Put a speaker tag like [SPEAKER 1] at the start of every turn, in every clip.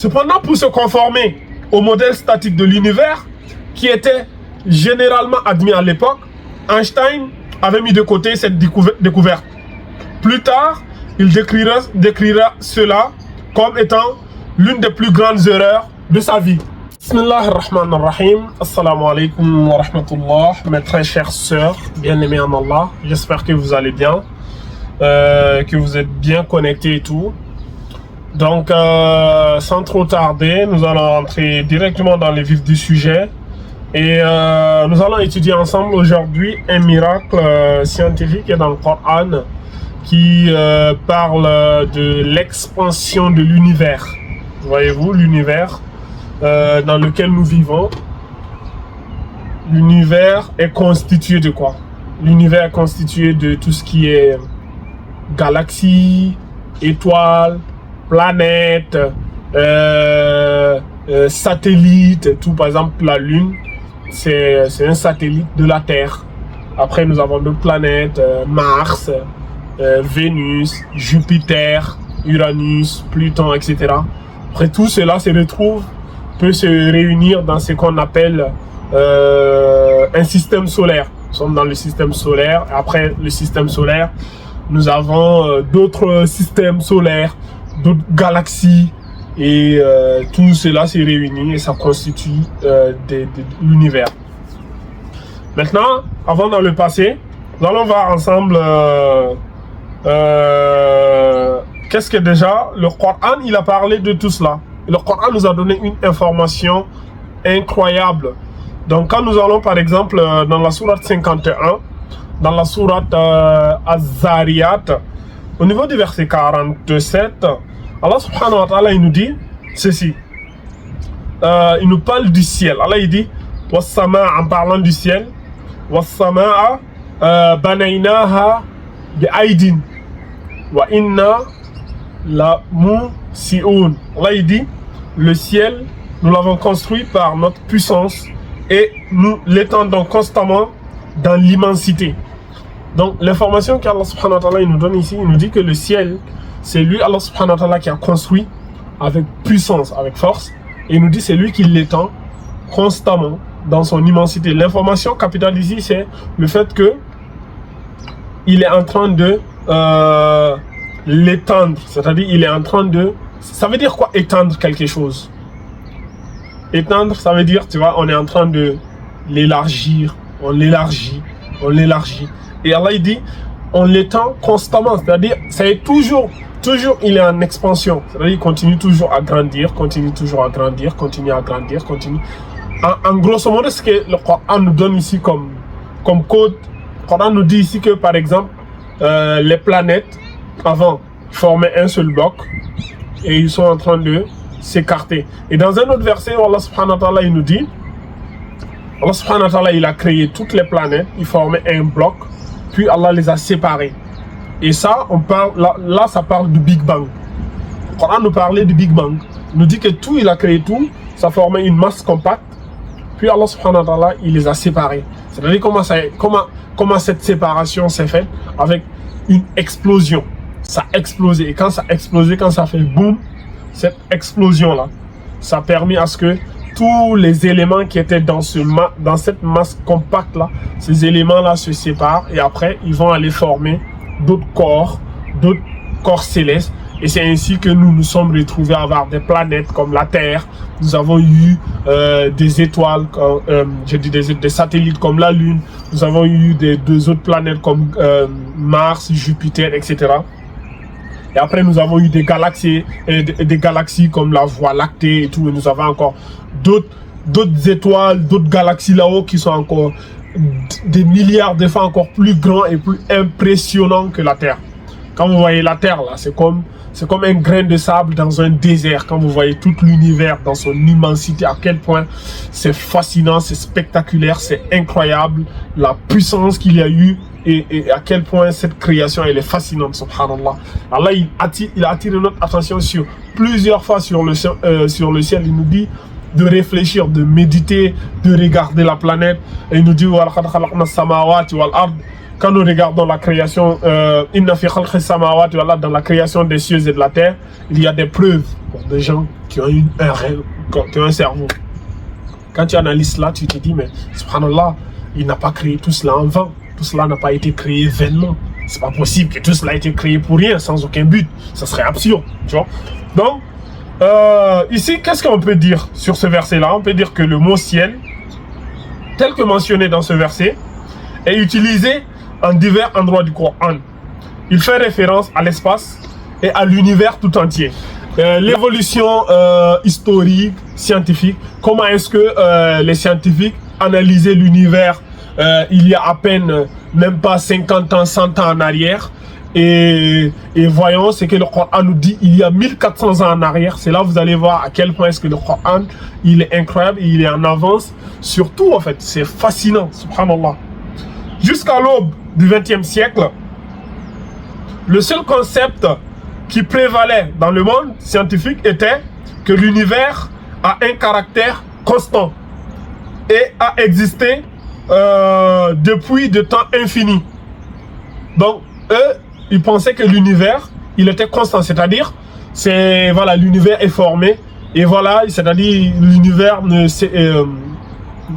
[SPEAKER 1] Cependant, pour se conformer au modèle statique de l'univers, qui était généralement admis à l'époque, Einstein avait mis de côté cette découverte. Plus tard, il décrira cela comme étant l'une des plus grandes erreurs de sa vie. Bismillahirrahmanirrahim. Assalamu alaikum wa rahmatullah. Mes très chères sœurs, bien-aimées en Allah, j'espère que vous allez bien, que vous êtes bien connectés et tout. Donc, sans trop tarder, nous allons entrer directement dans le vif du sujet. Et nous allons étudier ensemble aujourd'hui un miracle scientifique dans le Coran qui parle de l'expansion de l'univers. Voyez-vous, l'univers dans lequel nous vivons. L'univers est constitué de quoi? L'univers est constitué de tout ce qui est galaxies, étoiles, planètes, satellites, tout. Par exemple, la Lune, c'est un satellite de la Terre. Après, nous avons d'autres planètes, Mars, Vénus, Jupiter, Uranus, Pluton, etc. Après, tout cela peut se réunir dans ce qu'on appelle un système solaire. Nous sommes dans le système solaire. Après le système solaire, nous avons d'autres systèmes solaires, d'autres galaxies, et tout cela s'est réuni et ça constitue l'univers. Maintenant, avant dans le passé, nous allons voir ensemble qu'est-ce que déjà le Coran, il a parlé de tout cela. Le Coran nous a donné une information incroyable. Donc quand nous allons par exemple dans la sourate 51, dans la sourate Az-Zariyat, au niveau du verset 47, Allah subhanahu wa ta'ala, il nous dit ceci. Il nous parle du ciel. Allah, il dit Wassama'a, en parlant du ciel. Wassama'a banaynaha bi'aydin wa inna la musi'un. Allah, il dit le ciel, nous l'avons construit par notre puissance et nous l'étendons constamment dans l'immensité. Donc l'information qu'Allah subhanahu wa ta'ala nous donne ici, il nous dit que le ciel, c'est lui, Allah subhanahu wa ta'ala, qui a construit avec puissance, avec force, et il nous dit c'est lui qui l'étend constamment dans son immensité. L'information capitale ici, c'est le fait que il est en train de l'étendre, c'est-à-dire il est en train de... Ça veut dire quoi, étendre quelque chose? Étendre, ça veut dire, tu vois, on est en train de l'élargir, on l'élargit, on l'élargit. Et Allah, il dit, on l'étend constamment, c'est-à-dire, c'est toujours, il est en expansion. C'est-à-dire, il continue toujours à grandir, continue toujours à grandir, continue à grandir, continue. En grosso modo, ce que le Coran nous donne ici comme code, le Coran nous dit ici que, par exemple, les planètes, avant, formaient un seul bloc, et ils sont en train de s'écarter. Et dans un autre verset, Allah subhanahu wa ta'ala, il nous dit, Allah subhanahu wa ta'ala, il a créé toutes les planètes, il formait un bloc, puis Allah les a séparés. Et ça, on parle, là, ça parle du Big Bang. Le Coran nous parlait du Big Bang. Il nous dit que tout, il a créé tout, ça formait une masse compacte, puis Allah subhanahu wa ta'ala, il les a séparés. C'est-à-dire comment cette séparation s'est faite? Avec une explosion. Ça a explosé. Et quand ça a explosé, quand ça fait boum, cette explosion-là, ça a permis à ce que tous les éléments qui étaient dans cette masse compacte-là, ces éléments-là se séparent et après, ils vont aller former d'autres corps célestes. Et c'est ainsi que nous nous sommes retrouvés à avoir des planètes comme la Terre. Nous avons eu des étoiles, des satellites comme la Lune. Nous avons eu deux autres planètes comme Mars, Jupiter, etc. Et après, nous avons eu des galaxies comme la Voie lactée et tout. Et nous avons encore d'autres étoiles, d'autres galaxies là-haut qui sont encore des milliards de fois encore plus grands et plus impressionnants que la Terre. Quand vous voyez la Terre, là, c'est comme un grain de sable dans un désert. Quand vous voyez tout l'univers dans son immensité, à quel point c'est fascinant, c'est spectaculaire, c'est incroyable, la puissance qu'il y a eu et à quel point cette création elle est fascinante, subhanallah. Allah, il a attiré notre attention sur plusieurs fois sur le ciel. Il nous dit de réfléchir, de méditer, de regarder la planète. Et il nous dit quand nous regardons la création, dans la création des cieux et de la terre, il y a des preuves pour des gens qui ont, qui ont un cerveau. Quand tu analyses cela, tu te dis, mais subhanallah, il n'a pas créé tout cela en vain. Tout cela n'a pas été créé vainement. C'est pas possible que tout cela ait été créé pour rien, sans aucun but. Ça serait absurde, tu vois. Donc, ici, qu'est-ce qu'on peut dire sur ce verset-là? On peut dire que le mot ciel, tel que mentionné dans ce verset, est utilisé en divers endroits du Coran. Il fait référence à l'espace et à l'univers tout entier. L'évolution historique, scientifique, comment est-ce que les scientifiques analysaient l'univers il y a à peine, même pas 50 ans, 100 ans en arrière. Et voyons ce que le Coran nous dit il y a 1400 ans en arrière. C'est là que vous allez voir à quel point est-ce que le Coran, il est incroyable, il est en avance. Surtout, en fait, c'est fascinant, subhanallah. Jusqu'à l'aube du XXe siècle, le seul concept qui prévalait dans le monde scientifique était que l'univers a un caractère constant et a existé depuis de temps infini. Donc, eux, ils pensaient que l'univers, il était constant, c'est-à-dire, voilà, l'univers est formé, et voilà, c'est-à-dire, l'univers, il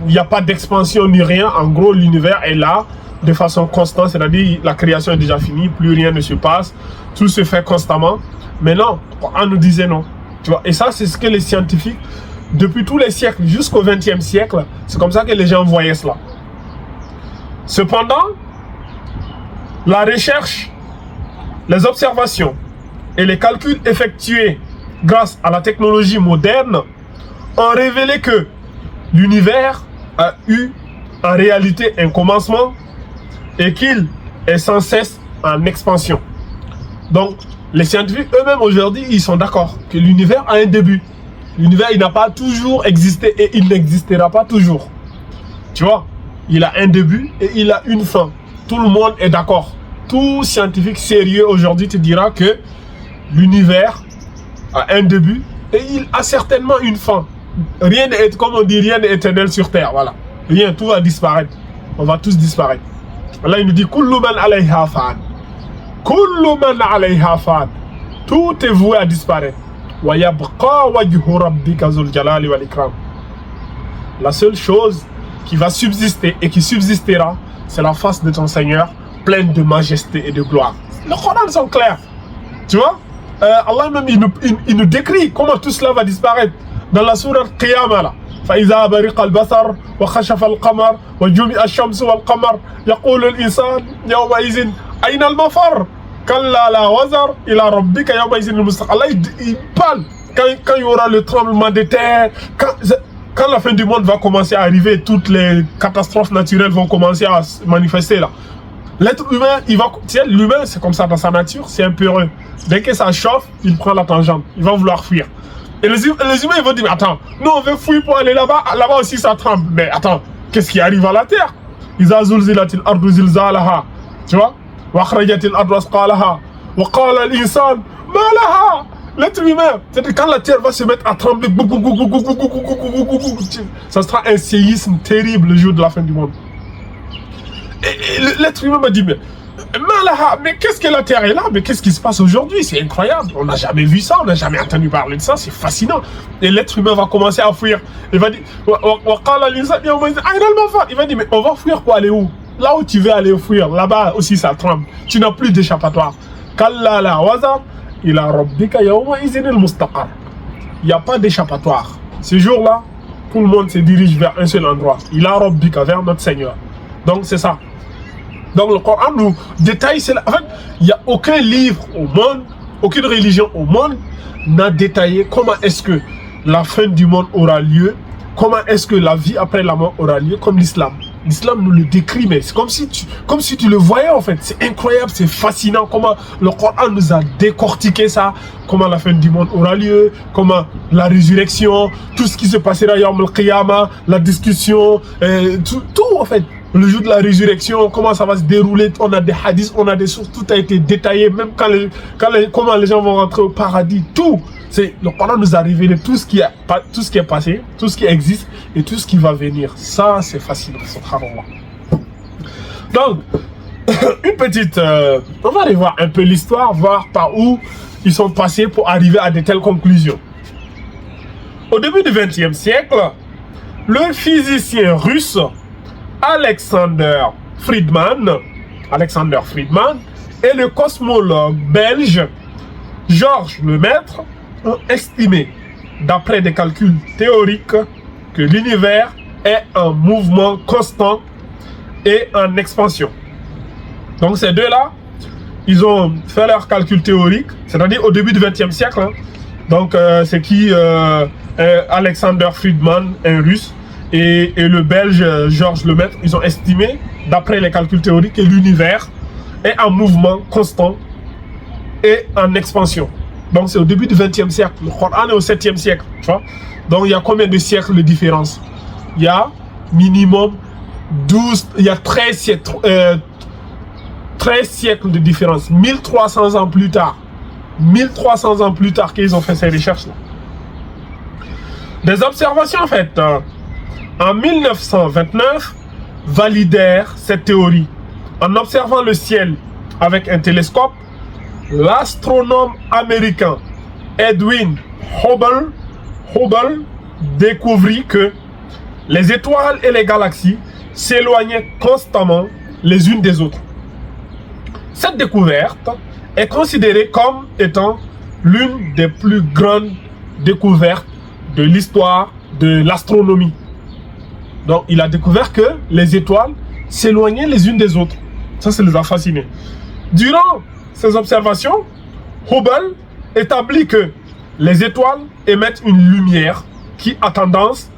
[SPEAKER 1] n'y a pas d'expansion ni rien, en gros, l'univers est là, de façon constante, c'est-à-dire, la création est déjà finie, plus rien ne se passe, tout se fait constamment, mais non, on nous disait non, tu vois, et ça, c'est ce que les scientifiques, depuis tous les siècles, jusqu'au XXe siècle, c'est comme ça que les gens voyaient cela. Cependant, la recherche, les observations et les calculs effectués grâce à la technologie moderne ont révélé que l'univers a eu en réalité un commencement et qu'il est sans cesse en expansion. Donc, les scientifiques eux-mêmes aujourd'hui, ils sont d'accord que l'univers a un début. L'univers, il n'a pas toujours existé et il n'existera pas toujours. Tu vois, il a un début et il a une fin. Tout le monde est d'accord. Tout scientifique sérieux aujourd'hui te dira que l'univers a un début et il a certainement une fin. Rien n'est, comme on dit, rien n'est éternel sur terre. Voilà. Rien, tout va disparaître. On va tous disparaître. Là, il nous dit Kullu man alayha fan. Kullu man alayha fan. Tout est voué à disparaître. Wa yabqa wajhu rabbika zul jalali wal ikram. La seule chose qui va subsister et qui subsistera, c'est la face de ton Seigneur, pleine de majesté et de gloire. Le Coran sont clairs. Tu vois, Allah même il nous décrit comment tout cela va disparaître. Dans la sourate Qiyamah là. فإذا برق البصر وخشف القمر وجمع الشمس والقمر يقول الإنسان يومئذ أين المفر كلا لا وزر إلى ربك يومئذ المستقر. Allah il parle quand il y aura le tremblement de terre, quand la fin du monde va commencer à arriver, toutes les catastrophes naturelles vont commencer à se manifester là. L'être humain, l'humain c'est comme ça dans sa nature, c'est un peu heureux. Dès que ça chauffe, il prend la tangente, il va vouloir fuir. Et les humains ils vont dire, mais attends, nous on veut fuir pour aller là-bas, là-bas aussi ça tremble. Mais attends, qu'est-ce qui arrive à la terre? Iza zulzilatil ardu zilzalaha, tu vois? Wa akhrajatil ardu asqalaha, wa qala al-insan ma laha. L'être humain, c'est-à-dire quand la terre va se mettre à trembler, ça sera un séisme terrible le jour de la fin du monde. Et l'être humain m'a dit, mais qu'est-ce que la terre est là? Mais qu'est-ce qui se passe aujourd'hui? C'est incroyable. On n'a jamais vu ça, on n'a jamais entendu parler de ça. C'est fascinant. Et l'être humain va commencer à fuir. Il va dire, il va dire, mais on va fuir pour aller où? Là où tu veux aller fuir, là-bas aussi ça tremble. Tu n'as plus d'échappatoire. Il n'y a pas d'échappatoire. Ce jour-là, tout le monde se dirige vers un seul endroit. Il a Rabbika, vers notre Seigneur. Donc c'est ça. Donc le Coran nous détaille cela. En fait, il n'y a aucun livre au monde, aucune religion au monde n'a détaillé comment est-ce que la fin du monde aura lieu, comment est-ce que la vie après la mort aura lieu, comme l'islam. L'islam nous le décrit, mais c'est comme si tu le voyais en fait. C'est incroyable, c'est fascinant comment le Coran nous a décortiqué ça, comment la fin du monde aura lieu, comment la résurrection, tout ce qui se passera Yawm al-Qiyamah, la discussion, tout en fait. Le jour de la résurrection, comment ça va se dérouler, on a des hadiths, on a des sources, tout a été détaillé, même comment les gens vont rentrer au paradis, tout. Le Coran nous a révélé tout ce qui est passé, tout ce qui existe et tout ce qui va venir. Ça, c'est fascinant, subhanallah. Donc, une petite... on va aller voir un peu l'histoire, voir par où ils sont passés pour arriver à de telles conclusions? Au début du XXe siècle, le physicien russe Alexander Friedman et le cosmologue belge Georges Lemaître ont estimé, d'après des calculs théoriques, que l'univers est en mouvement constant et en expansion. Donc ces deux-là, ils ont fait leurs calculs théoriques, c'est-à-dire au début du XXe siècle. Hein. Donc c'est qui Alexander Friedman, un russe, et le belge Georges Lemaître, ils ont estimé, d'après les calculs théoriques, que l'univers est en mouvement constant et en expansion. Donc c'est au début du XXe siècle. Le Coran est au 7e siècle. Tu vois? Donc il y a combien de siècles de différence? Il y a minimum 12, il y a 13 siècles de différence. 1300 ans plus tard. 1300 ans plus tard qu'ils ont fait ces recherches-là. Des observations en fait en 1929 validèrent cette théorie. En observant le ciel avec un télescope, l'astronome américain Edwin Hubble découvrit que les étoiles et les galaxies s'éloignaient constamment les unes des autres. Cette découverte est considérée comme étant l'une des plus grandes découvertes de l'histoire de l'astronomie. Donc, il a découvert que les étoiles s'éloignaient les unes des autres. Ça les a fascinés. Durant ces observations, Hubble établit que les étoiles émettent une lumière qui a tendance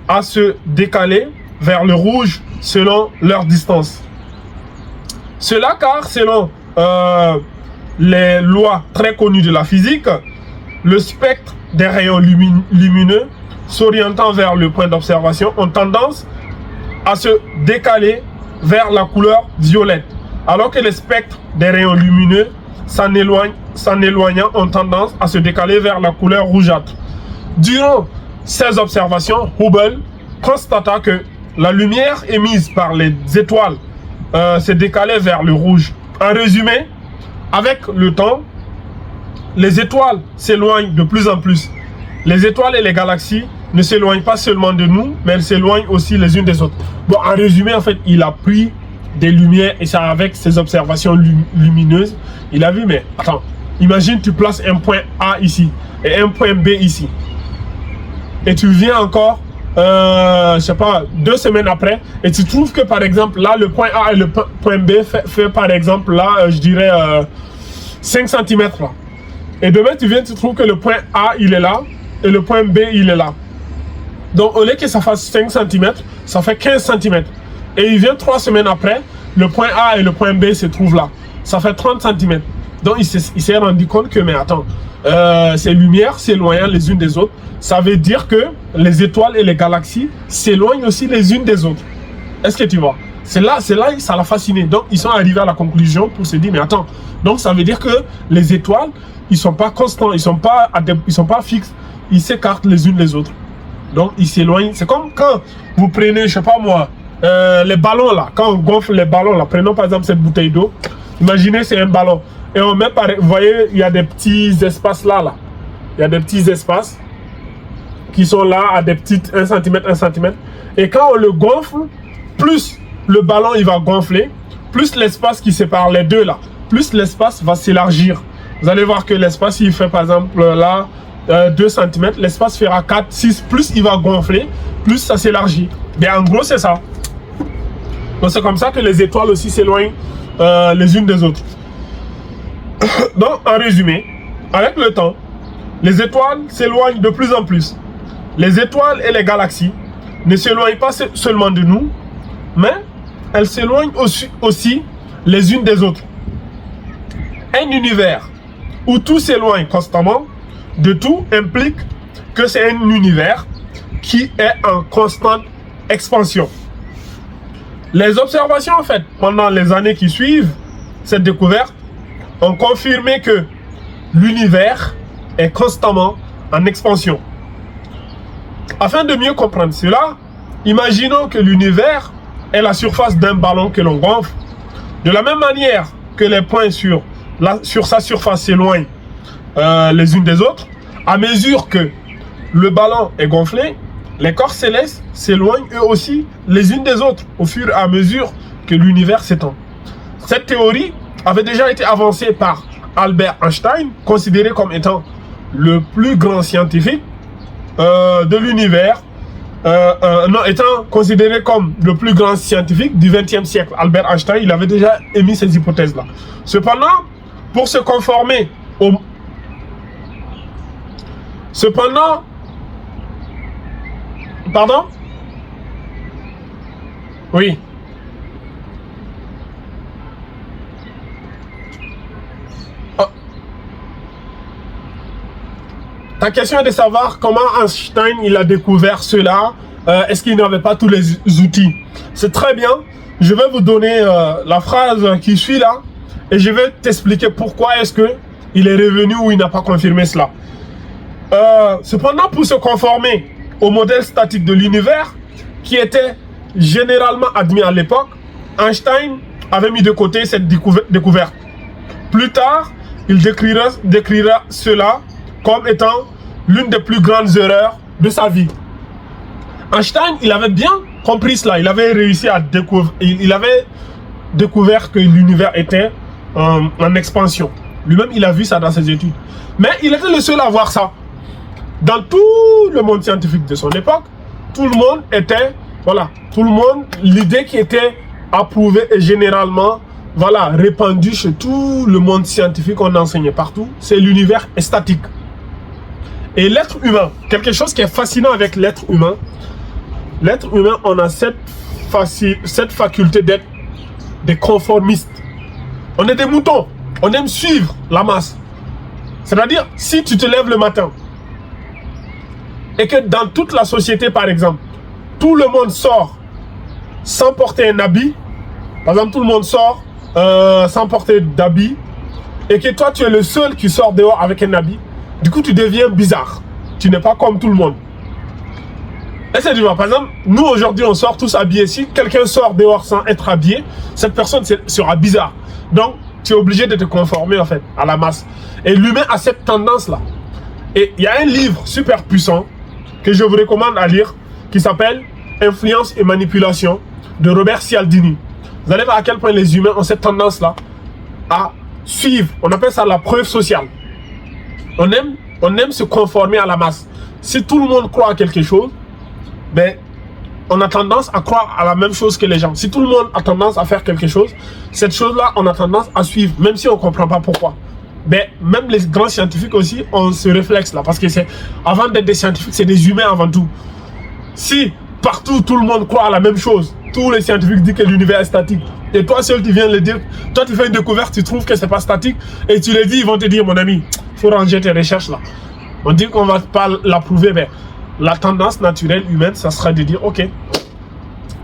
[SPEAKER 1] à se décaler vers le rouge selon leur distance. Cela car, selon les lois très connues de la physique, le spectre des rayons lumineux s'orientant vers le point d'observation ont tendance à se décaler vers la couleur violette, alors que les spectres des rayons lumineux s'en éloignant ont tendance à se décaler vers la couleur rougeâtre. Durant ces observations, Hubble constata que la lumière émise par les étoiles se décalait vers le rouge. En résumé, avec le temps, les étoiles s'éloignent de plus en plus. Les étoiles et les galaxies ne s'éloignent pas seulement de nous, mais elles s'éloignent aussi les unes des autres. Bon, en résumé, en fait, il a pris des lumières et ça avec ses observations lumineuses, il a vu, mais attends, imagine tu places un point A ici et un point B ici. Et tu viens encore, je sais pas, 2 semaines après et tu trouves que par exemple, là, le point A et le point B fait par exemple, là, je dirais 5 cm là. Et demain, tu trouves que le point A, il est là et le point B, il est là. Donc, au lieu que ça fasse 5 cm, ça fait 15 cm. Et il vient 3 semaines après, le point A et le point B se trouvent là. Ça fait 30 cm. Donc, il s'est rendu compte que, mais attends, ces lumières s'éloignent les unes des autres. Ça veut dire que les étoiles et les galaxies s'éloignent aussi les unes des autres. Est-ce que tu vois? C'est là, ça l'a fasciné. Donc, ils sont arrivés à la conclusion pour se dire, mais attends, donc ça veut dire que les étoiles, ils sont pas constants, ils sont pas fixes, ils s'écartent les unes les autres. Donc, ils s'éloignent. C'est comme quand vous prenez, je sais pas moi, les ballons là, quand on gonfle les ballons là, prenons par exemple cette bouteille d'eau, imaginez c'est un ballon, et on met par, vous voyez, il y a des petits espaces là, il y a des petits espaces qui sont là à des petites 1 cm, 1 cm, et quand on le gonfle, plus le ballon il va gonfler, plus l'espace qui sépare les deux là, plus l'espace va s'élargir. Vous allez voir que l'espace il fait par exemple là 2 cm, l'espace fera 4, 6, plus il va gonfler, plus ça s'élargit. Bien en gros c'est ça. Donc c'est comme ça que les étoiles aussi s'éloignent les unes des autres. Donc en résumé, avec le temps, les étoiles s'éloignent de plus en plus. Les étoiles et les galaxies ne s'éloignent pas seulement de nous, mais elles s'éloignent aussi les unes des autres. Un univers où tout s'éloigne constamment de tout implique que c'est un univers qui est en constante expansion. Les observations faites pendant les années qui suivent cette découverte ont confirmé que l'univers est constamment en expansion. Afin de mieux comprendre cela, imaginons que l'univers est la surface d'un ballon que l'on gonfle. De la même manière que les points sur sa surface s'éloignent les unes des autres. À mesure que le ballon est gonflé, les corps célestes s'éloignent eux aussi les unes des autres au fur et à mesure que l'univers s'étend. Cette théorie avait déjà été avancée par Albert Einstein, considéré comme étant le plus grand scientifique de l'univers, étant considéré comme le plus grand scientifique du XXe siècle. Albert Einstein, il avait déjà émis ces hypothèses-là. Cependant, pour se conformer au... Cependant, pardon? Oui. Oh. Ta question est de savoir comment Einstein il a découvert cela. Est-ce qu'il n'avait pas tous les outils? C'est très bien. Je vais vous donner la phrase qui suit là et je vais t'expliquer pourquoi est-ce que il est revenu ou il n'a pas confirmé cela. Cependant, pour se conformer au modèle statique de l'univers, qui était généralement admis à l'époque, Einstein avait mis de côté cette découverte. Plus tard, il décrira cela comme étant l'une des plus grandes erreurs de sa vie. Einstein, il avait bien compris cela. Il avait réussi à découvrir, il avait découvert que l'univers était en expansion. Lui-même, il a vu ça dans ses études. Mais il était le seul à voir ça. Dans tout le monde scientifique de son époque, tout le monde était, voilà, tout le monde, l'idée qui était approuvée et généralement, voilà, répandue chez tout le monde scientifique, on enseignait partout, c'est l'univers est statique. Et l'être humain, quelque chose qui est fascinant avec l'être humain, on a cette faculté d'être des conformistes. On est des moutons, on aime suivre la masse. C'est-à-dire, si tu te lèves le matin, et que dans toute la société, par exemple, tout le monde sort sans porter un habit, par exemple, tout le monde sort sans porter d'habit, et que toi, tu es le seul qui sort dehors avec un habit, du coup, tu deviens bizarre. Tu n'es pas comme tout le monde. Et c'est du genre, par exemple, nous, aujourd'hui, on sort tous habillés. Si quelqu'un sort dehors sans être habillé, cette personne sera bizarre. Donc, tu es obligé de te conformer, en fait, à la masse. Et l'humain a cette tendance-là. Et il y a un livre super puissant que je vous recommande à lire, qui s'appelle « Influence et manipulation » de Robert Cialdini. Vous allez voir à quel point les humains ont cette tendance-là à suivre. On appelle ça la preuve sociale. On aime se conformer à la masse. Si tout le monde croit à quelque chose, ben, on a tendance à croire à la même chose que les gens. Si tout le monde a tendance à faire quelque chose, cette chose-là, on a tendance à suivre, même si on ne comprend pas pourquoi. Ben, même les grands scientifiques aussi ont ce réflexe-là. Parce que avant d'être des scientifiques, c'est des humains avant tout. Si partout, tout le monde croit à la même chose, tous les scientifiques disent que l'univers est statique, et toi seul, tu viens de le dire, toi, tu fais une découverte, tu trouves que c'est pas statique, et tu le dis, ils vont te dire, mon ami, il faut ranger tes recherches là. On dit qu'on va pas l'approuver, mais la tendance naturelle humaine, ça sera de dire, ok,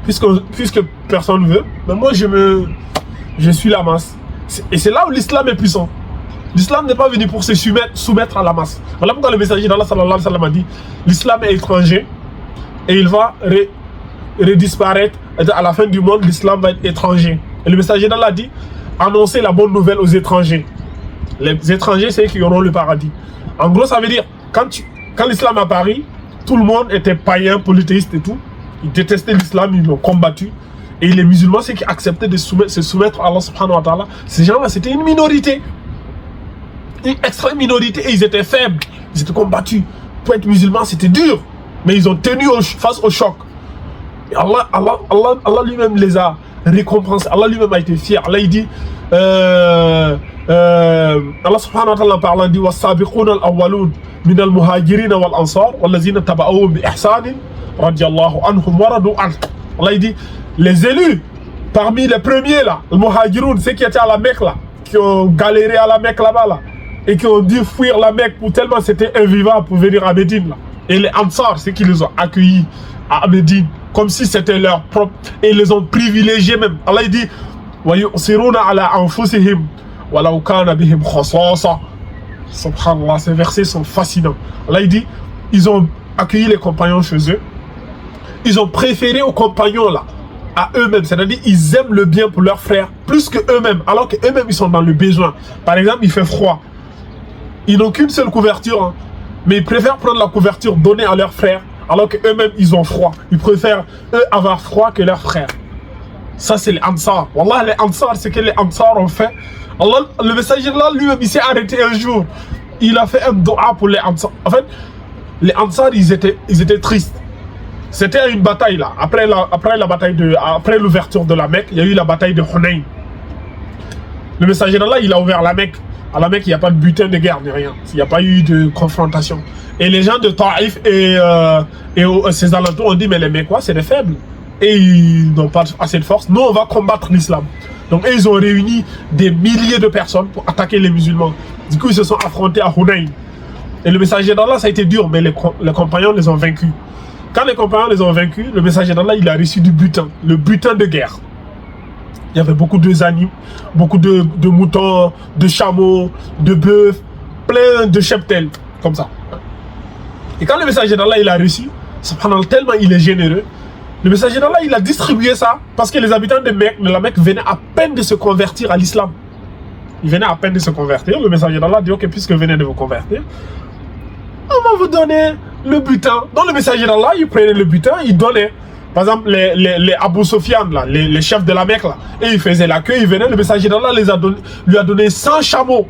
[SPEAKER 1] puisque personne ne veut, mais moi, je suis la masse. Et c'est là où l'islam est puissant. L'islam n'est pas venu pour se soumettre à la masse. Voilà pourquoi le messager d'Allah sallallahu alayhi wa sallam a dit, l'islam est étranger et il va redisparaître. À la fin du monde, l'islam va être étranger. Et le messager d'Allah dit, annoncer la bonne nouvelle aux étrangers. Les étrangers, c'est eux qui auront le paradis. En gros, ça veut dire, quand l'islam apparut, tout le monde était païen, polythéiste et tout. Ils détestaient l'islam, ils l'ont combattu. Et les musulmans, ceux qui acceptaient de se soumettre à Allah subhanahu wa ta'ala, ces gens-là, c'était une minorité. Une extrême minorité, et ils étaient faibles, ils étaient combattus. Pour être musulman, c'était dur, mais ils ont tenu face au choc. Et Allah lui-même les a récompensés. Allah lui-même a été fier. Allah il dit, Allah subhanahu wa ta'ala en parlant dit, was-sabiquna al-awwalun min al-muhajirin wal-ansar wal-lazina taba'uhum bi ihsanin radiyallahu anhum wa radu an. Allah il dit, les élus parmi les premiers là, les muhajirun, ceux qui étaient à la Mecque là, qui ont galéré à la Mecque là-bas là, et qui ont dû fuir la Mecque pour tellement c'était invivable pour venir à Médine là. Et les Ansar, ceux qui les ont accueillis à Médine, comme si c'était leur propre, et ils les ont privilégiés même. Allah il dit, wa yu'siruna ala anfusihim wa law kana bihim khasasa. Subhanallah, ces versets sont fascinants. Allah il dit, ils ont accueilli les compagnons chez eux, ils ont préféré aux compagnons là, à eux-mêmes, c'est-à-dire ils aiment le bien pour leurs frères plus que eux-mêmes, alors que eux-mêmes ils sont dans le besoin. Par exemple, il fait froid. Ils n'ont qu'une seule couverture, hein. Mais ils préfèrent prendre la couverture donnée à leurs frères, alors qu'eux-mêmes, ils ont froid. Ils préfèrent, eux, avoir froid que leurs frères. Ça, c'est les Ansar. Wallah, les Ansar, c'est que les Ansar ont fait. Allah, le messager là, lui-même, il s'est arrêté un jour. Il a fait un dua pour les Ansar. En fait, les Ansar, ils étaient tristes. C'était une bataille là. Après l'ouverture de la Mecque, il y a eu la bataille de Hunayn. Le messager là, il a ouvert la Mecque. À la Mecque, il n'y a pas de butin de guerre ni rien. Il n'y a pas eu de confrontation. Et les gens de Taïf et ses alentours ont dit, mais les Mecquois, c'est des faibles. Et ils n'ont pas assez de force. Nous, on va combattre l'islam. Donc, ils ont réuni des milliers de personnes pour attaquer les musulmans. Du coup, ils se sont affrontés à Hunayn. Et le messager d'Allah, ça a été dur, mais les compagnons les ont vaincus. Quand les compagnons les ont vaincus, le messager d'Allah, il a reçu du butin. Le butin de guerre. Il y avait beaucoup de animaux, beaucoup de moutons, de chameaux, de bœufs, plein de cheptels, comme ça. Et quand le messager d'Allah, il a reçu, tellement il est généreux, le messager d'Allah, il a distribué ça parce que les habitants de la Mecque venaient à peine de se convertir à l'islam. Ils venaient à peine de se convertir. Le messager d'Allah dit, ok, puisque vous venez de vous convertir, on va vous donner le butin. Donc le messager d'Allah, il prenait le butin, il donnait. Par exemple, les Abu Sufyan, là, les chefs de la Mecque, là, et ils faisaient la queue, ils venaient, le messager d'Allah lui a donné 100 chameaux.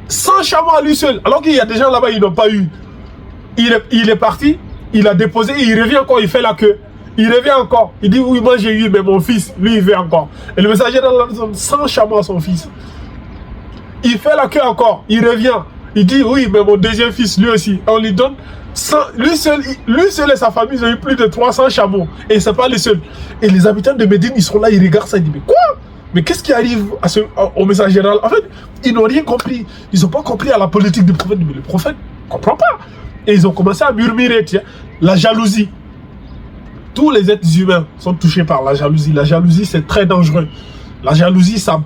[SPEAKER 1] 100 chameaux à lui seul. Alors qu'il y a des gens là-bas, ils n'ont pas eu. Il est parti, il a déposé, et il revient encore, il fait la queue. Il revient encore. Il dit, oui, moi j'ai eu, mais mon fils, lui, il veut encore. Et le messager d'Allah donne 100 chameaux à son fils. Il fait la queue encore, il revient. Il dit, oui, mais mon deuxième fils, lui aussi. On lui donne 100, lui seul et sa famille, ils ont eu plus de 300 chameaux. Et ce n'est pas les seuls. Et les habitants de Médine, ils sont là, ils regardent ça, ils disent, mais quoi? Mais qu'est-ce qui arrive au messager d'Allah? En fait, ils n'ont rien compris. Ils n'ont pas compris à la politique du prophète. Mais le prophète ne comprend pas. Et ils ont commencé à murmurer, tiens, la jalousie. Tous les êtres humains sont touchés par la jalousie. La jalousie, c'est très dangereux. La jalousie, ça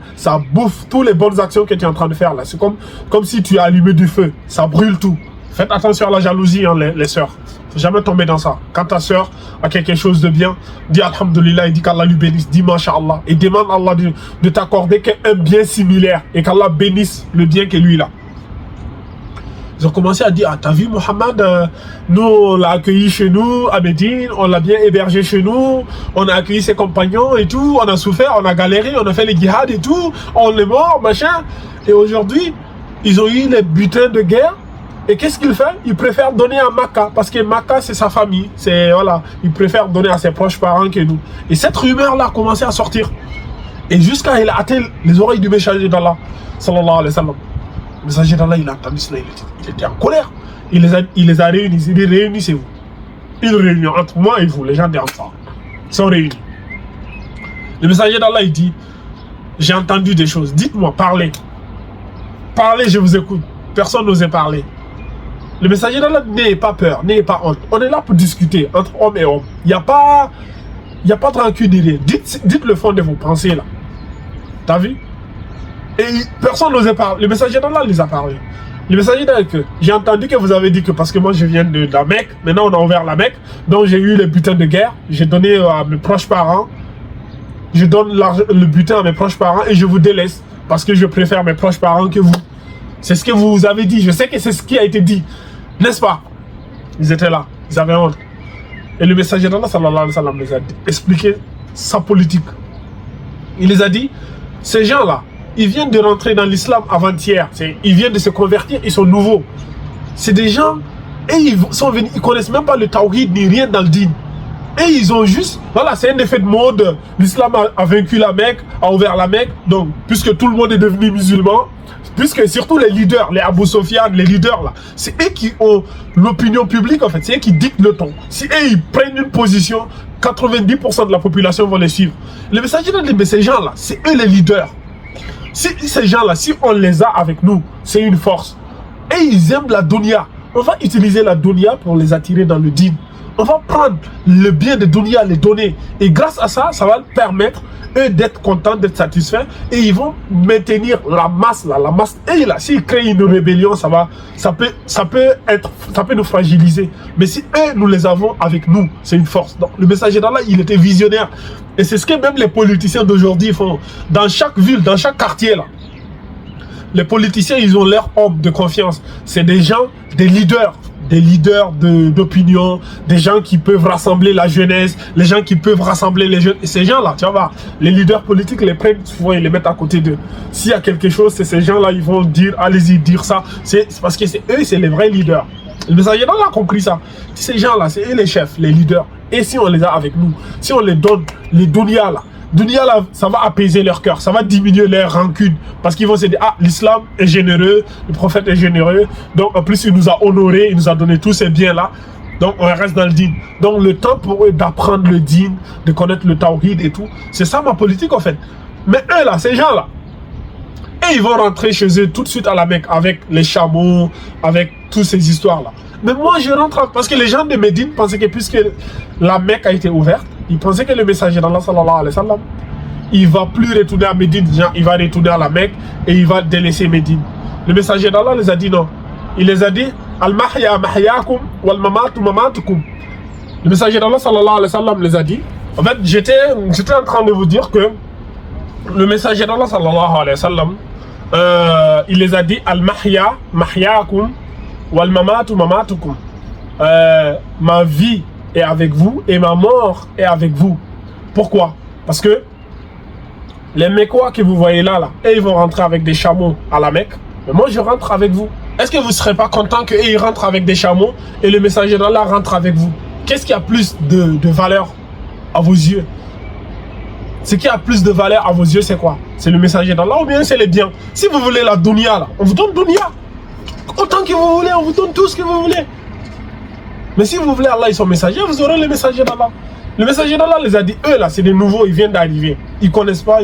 [SPEAKER 1] bouffe toutes les bonnes actions que tu es en train de faire là. C'est comme si tu as allumé du feu. Ça brûle tout. Faites attention à la jalousie, hein, les sœurs. Faut jamais tomber dans ça. Quand ta sœur a quelque chose de bien, dis Alhamdulillah et dis qu'Allah lui bénisse. Dis Masha'Allah. Et demande à Allah de t'accorder un bien similaire. Et qu'Allah bénisse le bien que lui là. Ils ont commencé à dire, ah, t'as vu Mohammed, nous on l'a accueilli chez nous à Médine, on l'a bien hébergé chez nous, on a accueilli ses compagnons et tout, on a souffert, on a galéré, on a fait les djihad et tout, on est mort, machin. Et aujourd'hui, ils ont eu les butins de guerre. Et qu'est-ce qu'il fait? Il préfère donner à Makkah, parce que Makkah c'est sa famille, c'est voilà, il préfère donner à ses proches parents que nous. Et cette rumeur-là a commencé à sortir. Et jusqu'à il a atteint les oreilles du messager d'Allah, sallallahu alayhi wa sallam. Le messager d'Allah, il a entendu cela, il était en colère. Il les a réunis, il dit réunissez-vous. Une réunion entre moi et vous, les gens des enfants. Ils sont réunis. Le messager d'Allah, il dit, j'ai entendu des choses, dites-moi, parlez. Parlez, je vous écoute. Personne n'osait parler. Le messager d'Allah, n'ayez pas peur, n'ayez pas honte. On est là pour discuter entre hommes et hommes. Il n'y a pas de rancune ni rien. Dites le fond de vos pensées là. T'as vu? Et personne n'osait parler. Le messager d'Allah les a parlé. Le messager d'Allah, j'ai entendu que vous avez dit que parce que moi je viens de la Mecque, maintenant on a ouvert la Mecque, donc j'ai eu les butins de guerre, j'ai donné à mes proches parents, je donne le butin à mes proches parents et je vous délaisse parce que je préfère mes proches parents que vous. C'est ce que vous avez dit, je sais que c'est ce qui a été dit, n'est-ce pas? Ils étaient là, ils avaient honte. Et le messager d'Allah sallallahu alayhi wa sallam les a expliqué sa politique. Il les a dit, ces gens-là, ils viennent de rentrer dans l'islam avant-hier. Ils viennent de se convertir, ils sont nouveaux. C'est des gens, et ils sont venus, ils connaissent même pas le tawhid ni rien dans le din. Et ils ont juste, voilà, c'est un effet de mode. L'islam a vaincu la Mecque, a ouvert la Mecque. Donc, puisque tout le monde est devenu musulman, puisque surtout les leaders, les Abu Sufyan, les leaders là, c'est eux qui ont l'opinion publique en fait, c'est eux qui dictent le ton. Si eux ils prennent une position, 90% de la population vont les suivre. Le messager dit, mais ces gens là, c'est eux les leaders. Si ces gens-là, si on les a avec nous, c'est une force. Et ils aiment la dunya. On va utiliser la dunya pour les attirer dans le din. On va prendre le bien de dunya, les donner. Et grâce à ça, ça va leur permettre, eux, d'être contents, d'être satisfaits. Et ils vont maintenir la masse, là, la masse. Et là, s'ils créent une rébellion, ça peut nous fragiliser. Mais si eux, nous les avons avec nous, c'est une force. Donc, le messager d'Allah, il était visionnaire. Et c'est ce que même les politiciens d'aujourd'hui font. Dans chaque ville, dans chaque quartier, là. Les politiciens, ils ont leur homme de confiance. C'est des gens, des leaders d'opinion, des gens qui peuvent rassembler la jeunesse, les gens qui peuvent rassembler les jeunes. Et ces gens-là, tu vois, les leaders politiques les prennent souvent, ils les mettent à côté d'eux. S'il y a quelque chose, c'est ces gens-là, ils vont dire, allez-y, dire ça. C'est parce que c'est eux, c'est les vrais leaders. Le messager d'Allah a compris ça. Ces gens-là, c'est eux les chefs, les leaders. Et si on les a avec nous, si on les donne, les dunya là, ça va apaiser leur cœur, ça va diminuer leur rancune. Parce qu'ils vont se dire, ah, l'islam est généreux, le prophète est généreux. Donc, en plus, il nous a honorés, il nous a donné tous ces biens-là. Donc, on reste dans le dîn. Donc, le temps pour eux d'apprendre le dîn, de connaître le tawhid et tout, c'est ça ma politique, en fait. Mais eux, là, ces gens-là, et ils vont rentrer chez eux tout de suite à la Mecque avec les chameaux, avec toutes ces histoires-là. Mais moi, je rentre parce que les gens de Médine pensaient que puisque la Mecque a été ouverte, ils pensaient que le messager d'Allah, sallallahu alayhi wa sallam, il ne va plus retourner à Médine, il va retourner à la Mecque et il va délaisser Médine. Le messager d'Allah les a dit non. Il les a dit Al-mahya mahyakum wal-mamatu mamatukum. Le messager d'Allah, sallallahu alayhi wa sallam, les a dit. En fait, j'étais en train de vous dire que le messager d'Allah, sallallahu alayhi wa sallam, il les a dit Al-mahya mahyakum wal-mamatu mamatukum. Ma vie est avec vous et ma mort est avec vous. Pourquoi? Parce que les Mecquois que vous voyez là, et ils vont rentrer avec des chameaux à la Mecque. Mais moi, je rentre avec vous. Est-ce que vous ne serez pas content qu'ils rentrent avec des chameaux et le messager d'Allah rentre avec vous? Qu'est-ce qui a plus de valeur à vos yeux? Ce qui a plus de valeur à vos yeux, c'est quoi? C'est le messager d'Allah ou bien c'est les biens? Si vous voulez la dunya, là, on vous donne dunya. Autant que vous voulez, on vous donne tout ce que vous voulez. Mais si vous voulez Allah et son messager, vous aurez le messager d'Allah. Le messager d'Allah les a dit, eux là, c'est des nouveaux, ils viennent d'arriver. Ils ne connaissent pas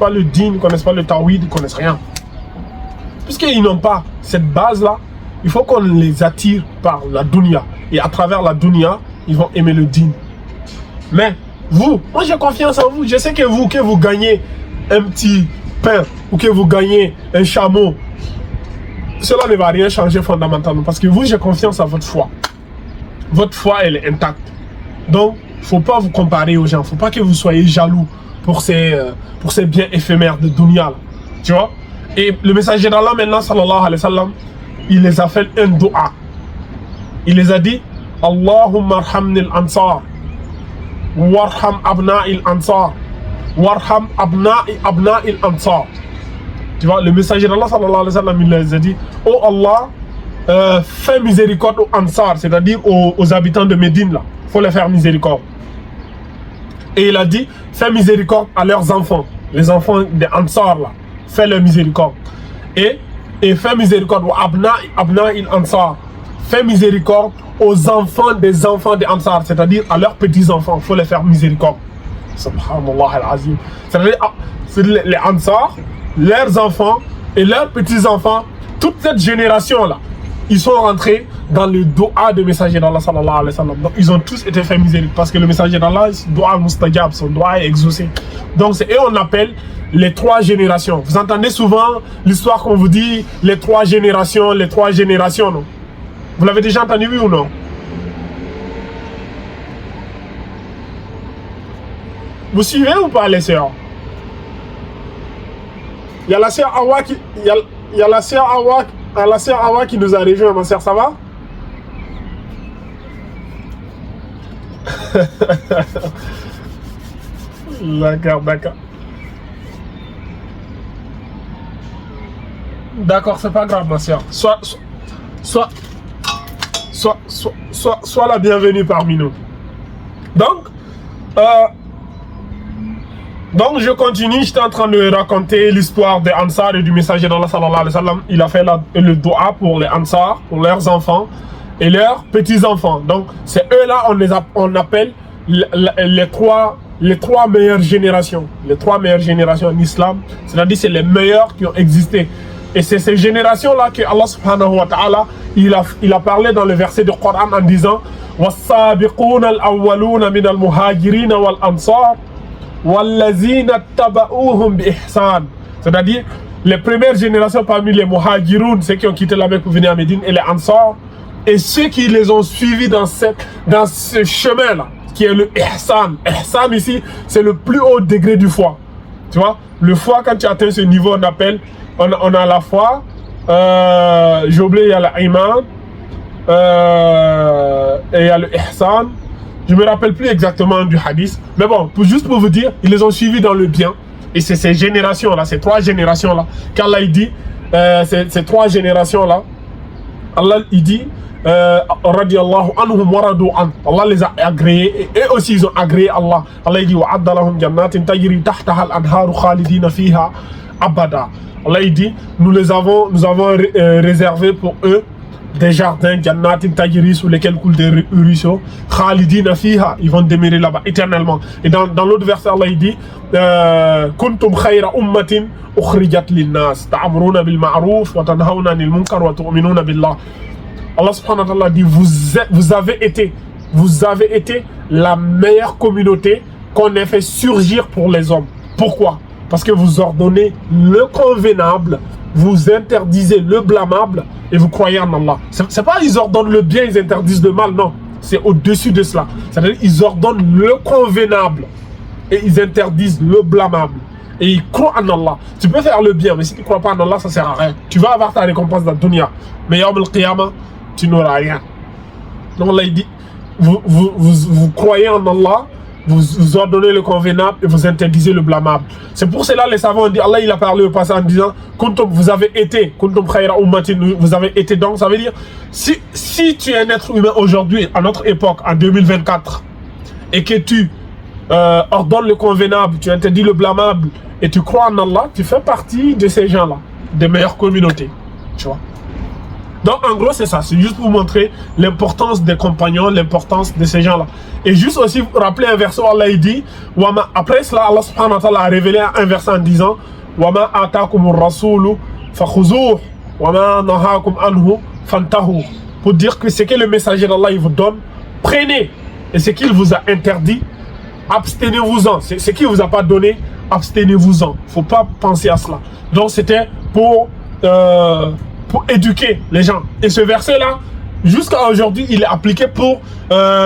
[SPEAKER 1] le dîn, ils ne connaissent pas le tawhid, ils ne connaissent rien. Puisqu'ils n'ont pas cette base-là, il faut qu'on les attire par la dunya. Et à travers la dunya, ils vont aimer le dîn. Mais vous, moi j'ai confiance en vous. Je sais que vous gagnez un petit pain ou que vous gagnez un chameau, cela ne va rien changer fondamentalement. Parce que vous, j'ai confiance en votre foi. Votre foi, elle est intacte. Donc, il ne faut pas vous comparer aux gens. Il ne faut pas que vous soyez jaloux pour ces biens éphémères de dunya. Tu vois? Et le messager d'Allah maintenant, sallallahu alayhi wa sallam, il les a fait un dua. Il les a dit, Allahumma arhamni al-ansar, warham abna'i al-ansar, warham abna'i al-ansar. Tu vois, le messager d'Allah, sallallahu alayhi wa sallam, il les a dit, oh Allah, fais miséricorde aux ansar, c'est-à-dire aux habitants de Médine, là. Il faut les faire miséricorde. Et il a dit, fais miséricorde à leurs enfants, les enfants des ansar, là. Fais leur miséricorde. Et fais miséricorde aux abna'i al-ansar. Fais miséricorde aux enfants des ansar, c'est-à-dire à leurs petits-enfants. Il faut les faire miséricorde. Subhanallah al-azim. C'est-à-dire, les ansar, leurs enfants et leurs petits-enfants, toute cette génération-là, ils sont rentrés dans le doua de messager d'Allah, sallallahu alayhi wa sallam. Donc, ils ont tous été fait miséricorde parce que le messager d'Allah, doua mustajab, son doua est exaucé. Donc, c'est eux on appelle les trois générations. Vous entendez souvent l'histoire qu'on vous dit, les trois générations, non? Vous l'avez déjà entendu, oui ou non? Vous suivez ou pas, les sœurs? Il y a la sœur Awa qui... Il y a la sœur Awa qui nous a rejoint, ma sœur, ça va? D'accord. D'accord, c'est pas grave, ma sœur. Sois la bienvenue parmi nous. Donc je continue, j'étais en train de raconter l'histoire des Ansar et du messager d'Allah, sallallahu alayhi wa sallam. Il a fait le dua pour les Ansar, pour leurs enfants et leurs petits-enfants. Donc c'est eux-là, on appelle les trois meilleures générations. Les trois meilleures générations en islam, c'est-à-dire c'est les meilleurs qui ont existé. Et c'est ces générations-là que Allah subhanahu wa ta'ala, il a parlé dans le verset du Coran en disant وَالسَّابِقُونَ الْأَوَّلُونَ مِنَ الْمُهَاجِرِينَ وَالْأَنصَارِ وَالَّذِينَ اتَّبَعُوهُمْ بِإِحْسَانٍ. C'est-à-dire les premières générations parmi les muhajiroun, ceux qui ont quitté la Mecque pour venir à Médine, et les Ansar, et ceux qui les ont suivis dans ce chemin-là, qui est le ihsan. Ihsan ici, c'est le plus haut degré du foi. Tu vois, le foie, quand tu atteins ce niveau, on appelle, on a la foi, j'ai oublié, il y a l'iman, et il y a le ihsan. Je me rappelle plus exactement du hadith, mais bon, juste pour vous dire, ils les ont suivis dans le bien. Et c'est ces générations-là, ces 3 générations-là, qu'Allah il dit, ces 3 générations-là, Allah il dit, radiallahu anhum waradu an. Allah les a agréés et eux aussi ils ont agréé Allah. Allah il dit wa'adda lahum jannatin tajri tahtaha al-anharu khalidina fiha abada. Allah il dit nous avons réservé pour eux des jardins jannatin tajri sous lesquels coulent des ruisseaux khalidina fiha, ils vont demeurer là-bas éternellement. Et dans l'autre verset Allah il dit kuntum khayra ummatin ukhrijat lin-nas ta'muruna bil ma'ruf wa tanhauna 'anil munkar wa tu'minuna billah. Allah subhanahu wa ta'ala dit vous avez été la meilleure communauté qu'on ait fait surgir pour les hommes. Pourquoi? Parce que vous ordonnez le convenable, vous interdisez le blâmable et vous croyez en Allah. C'est pas ils ordonnent le bien, ils interdisent le mal, non. C'est au-dessus de cela. C'est-à-dire ils ordonnent le convenable et ils interdisent le blâmable. Et ils croient en Allah. Tu peux faire le bien, mais si tu ne crois pas en Allah, ça ne sert à rien. Tu vas avoir ta récompense dans le dunya. Mais yawm al-qiyamah, tu n'auras rien. Donc Allah il dit, vous croyez en Allah, vous ordonnez le convenable et vous interdisez le blâmable. C'est pour cela les savants ont dit, Allah il a parlé au passé en disant, kuntum, vous avez été, kuntum khayra ummatin, vous avez été. Donc ça veut dire, si tu es un être humain aujourd'hui, à notre époque, en 2024, et que tu ordonnes le convenable, tu interdis le blâmable et tu crois en Allah, tu fais partie de ces gens-là, des meilleures communautés. Tu vois. Donc en gros c'est ça, c'est juste pour vous montrer l'importance des compagnons, l'importance de ces gens-là. Et juste aussi vous rappeler un verset où Allah il dit, après cela Allah subhanahu wa ta'ala a révélé un verset en disant Wama atakumur rasulu fakhuzouh wama nahakum anhu fantahu, pour dire que ce que le messager d'Allah il vous donne, prenez, et ce qu'il vous a interdit, abstenez-vous-en. Ce qu'il vous a pas donné, abstenez-vous-en. Faut pas penser à cela. Donc c'était pour éduquer les gens. Et ce verset-là, jusqu'à aujourd'hui, il est appliqué pour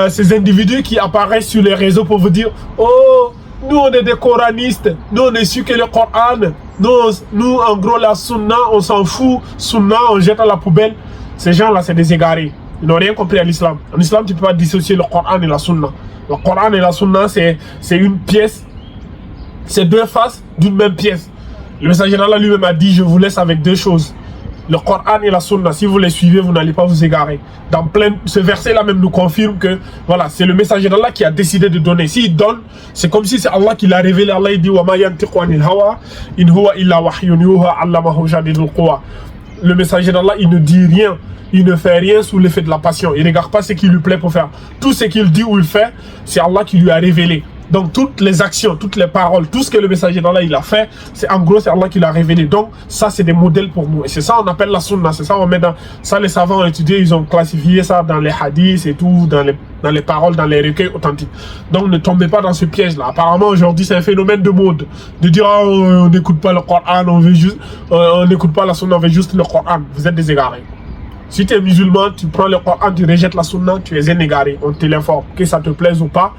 [SPEAKER 1] ces individus qui apparaissent sur les réseaux pour vous dire « Oh, nous on est des coranistes, nous on est su que le Coran, nous en gros la sunna, on s'en fout, sunna, on jette à la poubelle. » Ces gens-là, c'est des égarés. Ils n'ont rien compris à l'islam. En islam, tu ne peux pas dissocier le Coran et la sunna. Le Coran et la sunna, c'est une pièce, c'est 2 faces d'une même pièce. Le messager d'Allah lui-même a dit « Je vous laisse avec 2 choses. Le Coran et la Sunna, si vous les suivez, vous n'allez pas vous égarer. Ce verset-là même nous confirme que voilà, c'est le messager d'Allah qui a décidé de donner. S'il donne, c'est comme si c'est Allah qui l'a révélé. Allah il dit wa ma yantiqu anil hawa in huwa illa wahyun yuha 'allamahu shadidul quwa. Le messager d'Allah, il ne dit rien, il ne fait rien sous l'effet de la passion. Il ne regarde pas ce qui lui plaît pour faire. Tout ce qu'il dit ou il fait, c'est Allah qui lui a révélé. Donc toutes les actions, toutes les paroles, tout ce que le messager d'Allah il a fait, c'est en gros c'est Allah qui l'a révélé. Donc ça c'est des modèles pour nous. Et c'est ça on appelle la sunna, c'est ça on met dans ça, les savants ont étudié, ils ont classifié ça dans les hadiths et tout, dans les paroles, dans les recueils authentiques. Donc ne tombez pas dans ce piège là. Apparemment aujourd'hui c'est un phénomène de mode de dire oh, on n'écoute pas le Coran, on veut juste on n'écoute pas la sunna, on veut juste le Coran. Vous êtes des égarés. Si tu es musulman, tu prends le Coran, tu rejettes la sunna, tu es un égaré. On te l'informe, que ça te plaise ou pas.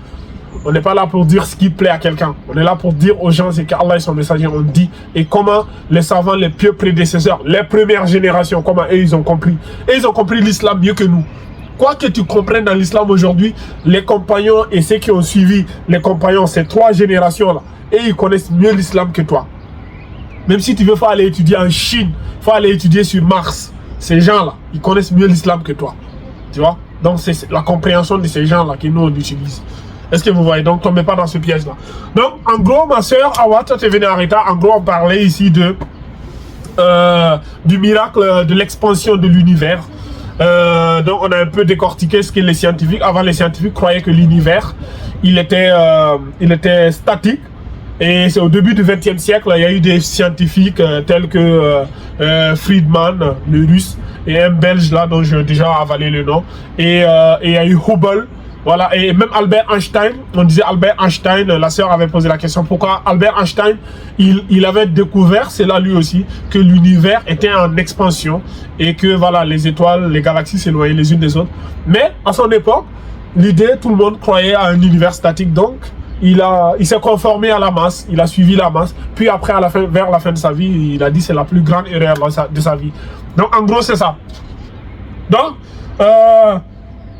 [SPEAKER 1] On n'est pas là pour dire ce qui plaît à quelqu'un. On est là pour dire aux gens ce qu'Allah et son messager ont dit et comment les savants, les pieux prédécesseurs, les premières générations, comment eux ils ont compris. Et ils ont compris l'islam mieux que nous. Quoi que tu comprennes dans l'islam aujourd'hui, les compagnons et ceux qui ont suivi les compagnons, ces 3 générations-là, et ils connaissent mieux l'islam que toi. Même si tu veux aller étudier en Chine, il faut aller étudier sur Mars. Ces gens-là, ils connaissent mieux l'islam que toi. Tu vois? Donc c'est la compréhension de ces gens-là que nous on utilise. Est-ce que vous voyez? Donc, tombez pas dans ce piège-là. Donc, en gros, ma soeur, Awa, toi, tu es venue à Rita. En gros, on parlait ici du miracle de l'expansion de l'univers. Donc, on a un peu décortiqué ce que les scientifiques, avant les scientifiques croyaient que l'univers, il était statique. Et c'est au début du XXe siècle, il y a eu des scientifiques tels que Friedman, le russe, et un belge là, dont j'ai déjà avalé le nom. Et il y a eu Hubble. Voilà, et même Albert Einstein, on disait Albert Einstein, la sœur avait posé la question pourquoi Albert Einstein, il avait découvert, c'est là lui aussi, que l'univers était en expansion et que voilà, les étoiles, les galaxies s'éloignaient les unes des autres. Mais à son époque, l'idée, tout le monde croyait à un univers statique, donc il s'est conformé à la masse, il a suivi la masse, puis après, vers la fin de sa vie, il a dit c'est la plus grande erreur de sa vie. Donc, en gros, c'est ça. Donc,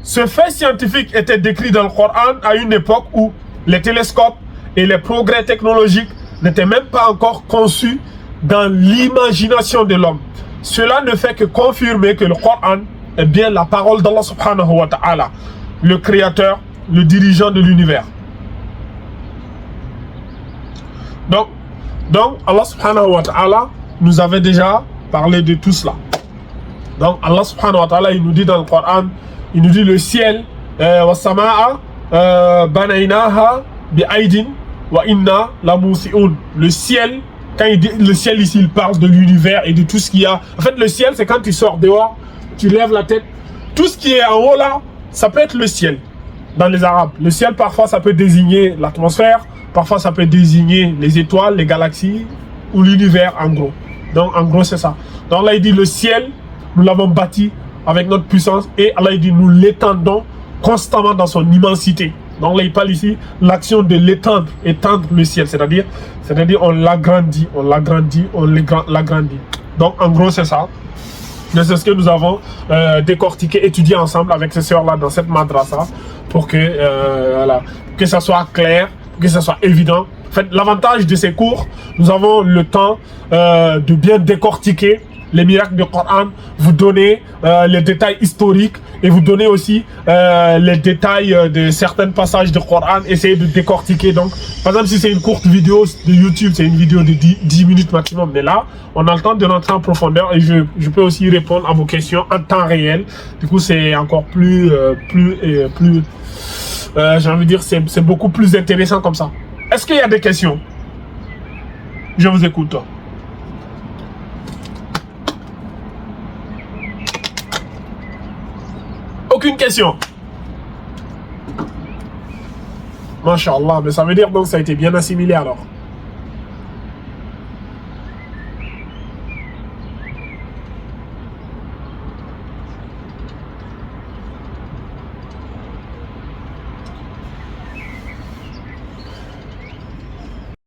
[SPEAKER 1] ce fait scientifique était décrit dans le Coran à une époque où les télescopes et les progrès technologiques n'étaient même pas encore conçus dans l'imagination de l'homme. Cela ne fait que confirmer que le Coran est bien la parole d'Allah subhanahu wa ta'ala, le créateur, le dirigeant de l'univers. Donc, Allah subhanahu wa ta'ala nous avait déjà parlé de tout cela. Donc, Allah subhanahu wa ta'ala, il nous dit dans le Coran, il nous dit le ciel, wa sama'a banaynaha bi aydin wa inna la musi'un. Le ciel, quand il dit le ciel ici, il parle de l'univers et de tout ce qu'il y a. En fait, le ciel, c'est quand tu sors dehors, tu lèves la tête. Tout ce qui est en haut là, ça peut être le ciel. Dans les Arabes, le ciel, parfois, ça peut désigner l'atmosphère. Parfois, ça peut désigner les étoiles, les galaxies ou l'univers, en gros. Donc, en gros, c'est ça. Donc, là, il dit le ciel, nous l'avons bâti avec notre puissance. Et Allah, il dit, nous l'étendons constamment dans son immensité. Donc, là, il parle ici l'action de l'étendre, étendre le ciel. C'est-à-dire, on l'agrandit, on l'agrandit. Donc, en gros, c'est ça. C'est ce que nous avons décortiqué, étudié ensemble avec ces sœurs-là dans cette madrasa pour que, voilà, que ça soit clair, que ça soit évident. En fait, l'avantage de ces cours, nous avons le temps de bien décortiquer les miracles du Coran, vous donner les détails historiques et vous donner aussi les détails de certains passages du Coran, essayer de décortiquer. Donc, par exemple, si c'est une courte vidéo de YouTube, c'est une vidéo de 10 minutes maximum. Mais là, on a le temps de rentrer en profondeur et je peux aussi répondre à vos questions en temps réel. Du coup, c'est encore plus j'ai envie de dire, c'est beaucoup plus intéressant comme ça. Est-ce qu'il y a des questions? Je vous écoute. Aucune question. Masha'Allah, mais ça veut dire donc ça a été bien assimilé alors.